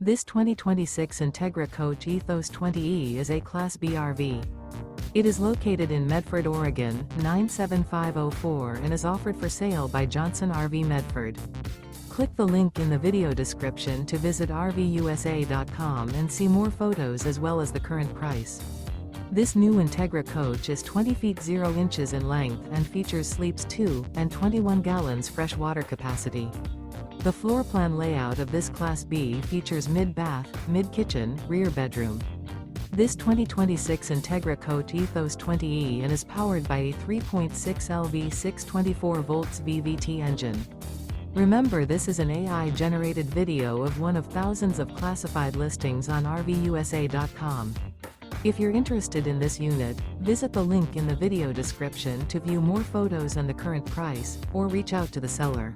This 2026 Entegra Coach Ethos 20E is a Class B RV. It is located in Medford, Oregon, 97504 and is offered for sale by Johnson RV Medford. Click the link in the video description to visit RVUSA.com and see more photos as well as the current price. This new Entegra Coach is 20 feet 0 inches in length and features sleeps 2 and 21 gallons fresh water capacity. The floor plan layout of this Class B features mid-bath, mid-kitchen, rear bedroom. This 2026 Entegra Coach Ethos 20E and is powered by a 3.6 LV 624 volts VVT engine. Remember, this is an AI-generated video of one of thousands of classified listings on RVUSA.com. If you're interested in this unit, visit the link in the video description to view more photos and the current price, or reach out to the seller.